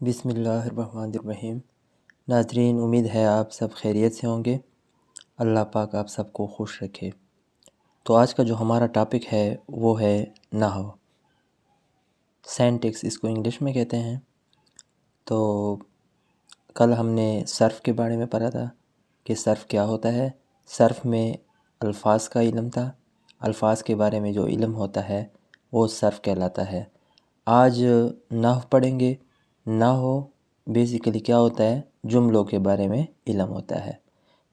بسم اللہ الرحمن الرحیم۔ ناظرین، امید ہے آپ سب خیریت سے ہوں گے۔ اللہ پاک آپ سب کو خوش رکھے۔ تو آج کا جو ہمارا ٹاپک ہے وہ ہے نحو، سینٹیکس اس کو انگلش میں کہتے ہیں۔ تو کل ہم نے صرف کے بارے میں پڑھا تھا کہ صرف کیا ہوتا ہے۔ صرف میں الفاظ کا علم تھا، الفاظ کے بارے میں جو علم ہوتا ہے وہ صرف کہلاتا ہے۔ آج نحو پڑھیں گے۔ نحو بیسیکلی کیا ہوتا ہے، جملوں کے بارے میں علم ہوتا ہے۔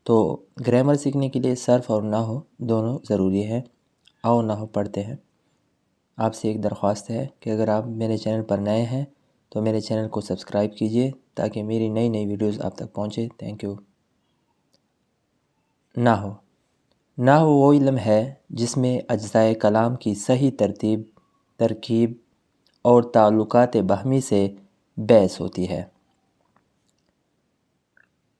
تو گرامر سیکھنے کے لیے صرف اور نحو دونوں ضروری ہے۔ آؤ نحو پڑھتے ہیں۔ آپ سے ایک درخواست ہے کہ اگر آپ میرے چینل پر نئے ہیں تو میرے چینل کو سبسکرائب کیجئے تاکہ میری نئی ویڈیوز آپ تک پہنچے۔ Thank you. نحو وہ علم ہے جس میں اجزائے کلام کی صحیح ترکیب اور تعلقات باہمی سے بحث ہوتی ہے۔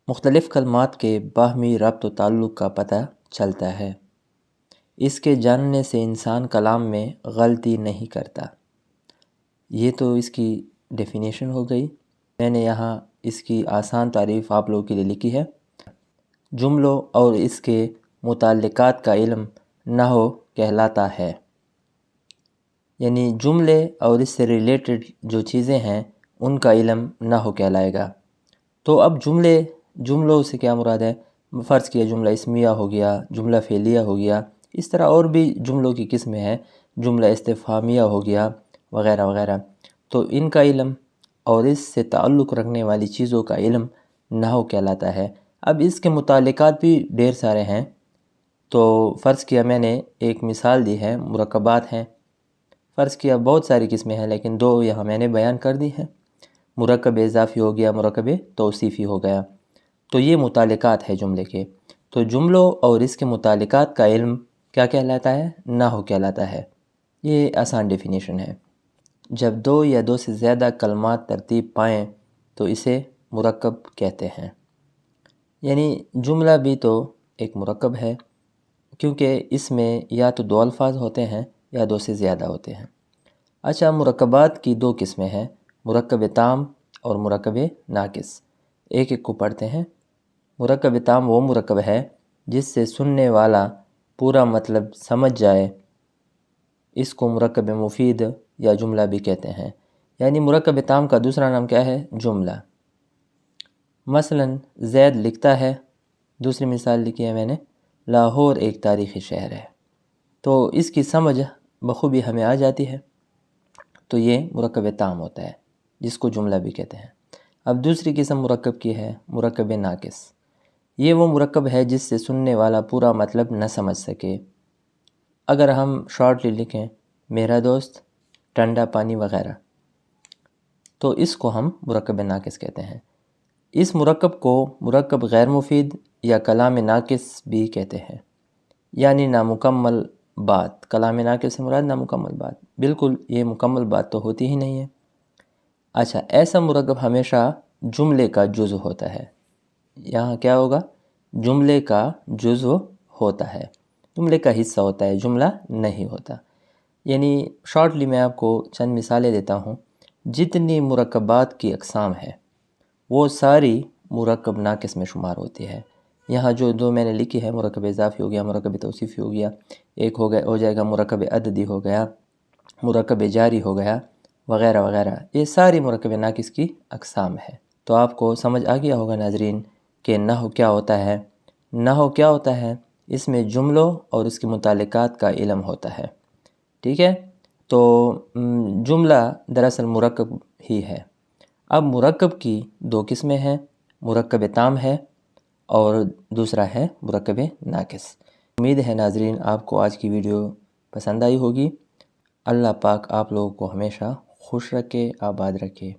مختلف کلمات کے باہمی ربط و تعلق کا پتہ چلتا ہے۔ اس کے جاننے سے انسان کلام میں غلطی نہیں کرتا۔ یہ تو اس کی ڈیفینیشن ہو گئی۔ میں نے یہاں اس کی آسان تعریف آپ لوگوں کے لیے لکھی ہے۔ جملوں اور اس کے متعلقات کا علم نحو کہلاتا ہے۔ یعنی جملے اور اس سے ریلیٹڈ جو چیزیں ہیں ان کا علم نحو کہلائے گا۔ تو اب جملوں سے کیا مراد ہے؟ فرض کیا جملہ اسمیہ ہو گیا، جملہ فعلیہ ہو گیا، اس طرح اور بھی جملوں کی قسمیں ہیں، جملہ استفہامیہ ہو گیا وغیرہ وغیرہ۔ تو ان کا علم اور اس سے تعلق رکھنے والی چیزوں کا علم نحو کہلاتا ہے۔ اب اس کے متعلقات بھی ڈھیر سارے ہیں۔ تو فرض کیا میں نے ایک مثال دی ہے، مرکبات ہیں۔ فرض کیا بہت ساری قسمیں ہیں لیکن دو یہاں میں نے بیان کر دی ہیں۔ مرکب اضافی ہو گیا، مرکب توصیفی ہو گیا۔ تو یہ متعلقات ہے جملے کے۔ تو جملوں اور اس کے متعلقات کا علم کیا کہلاتا ہے؟ نحو کہلاتا ہے۔ یہ آسان ڈیفینیشن ہے۔ جب دو یا دو سے زیادہ کلمات ترتیب پائیں تو اسے مرکب کہتے ہیں۔ یعنی جملہ بھی تو ایک مرکب ہے کیونکہ اس میں یا تو دو الفاظ ہوتے ہیں یا دو سے زیادہ ہوتے ہیں۔ اچھا، مرکبات کی دو قسمیں ہیں، مرکب تام اور مرکب ناقص۔ ایک ایک کو پڑھتے ہیں۔ مرکب تام وہ مرکب ہے جس سے سننے والا پورا مطلب سمجھ جائے۔ اس کو مرکب مفید یا جملہ بھی کہتے ہیں۔ یعنی مرکب تام کا دوسرا نام کیا ہے؟ جملہ۔ مثلا زید لکھتا ہے، دوسری مثال لکھی ہے میں نے، لاہور ایک تاریخی شہر ہے۔ تو اس کی سمجھ بخوبی ہمیں آ جاتی ہے۔ تو یہ مرکب تام ہوتا ہے جس کو جملہ بھی کہتے ہیں۔ اب دوسری قسم مرکب کی ہے مرکب ناقص۔ یہ وہ مرکب ہے جس سے سننے والا پورا مطلب نہ سمجھ سکے۔ اگر ہم شارٹلی لکھیں میرا دوست، ٹھنڈا پانی وغیرہ، تو اس کو ہم مرکب ناقص کہتے ہیں۔ اس مرکب کو مرکب غیر مفید یا کلام ناقص بھی کہتے ہیں، یعنی نامکمل بات۔ کلام ناقص سے مراد نامکمل بات، بالکل یہ مکمل بات تو ہوتی ہی نہیں ہے۔ اچھا، ایسا مرکب ہمیشہ جملے کا جزو ہوتا ہے۔ یہاں کیا ہوگا؟ جملے کا جزو ہوتا ہے، جملے کا حصہ ہوتا ہے، جملہ نہیں ہوتا۔ یعنی شارٹلی میں آپ کو چند مثالیں دیتا ہوں۔ جتنی مرکبات کی اقسام ہے وہ ساری مرکب ناقص میں شمار ہوتی ہے۔ یہاں جو دو میں نے لکھی ہے، مرکب اضافی ہو گیا، مرکب توصیفی ہو گیا، ایک ہو جائے گا مرکب عددی ہو گیا، مرکب جاری ہو گیا وغیرہ وغیرہ، یہ ساری مرکب ناقص کی اقسام ہے۔ تو آپ کو سمجھ آ گیا ہوگا ناظرین کہ نحو کیا ہوتا ہے۔ نحو کیا ہوتا ہے؟ اس میں جملوں اور اس کے متعلقات کا علم ہوتا ہے۔ ٹھیک ہے؟ تو جملہ دراصل مرکب ہی ہے۔ اب مرکب کی دو قسمیں ہیں، مرکب تام ہے اور دوسرا ہے مرکب ناقص۔ امید ہے ناظرین آپ کو آج کی ویڈیو پسند آئی ہوگی۔ اللہ پاک آپ لوگوں کو ہمیشہ خوش رکھے، آباد رکھے۔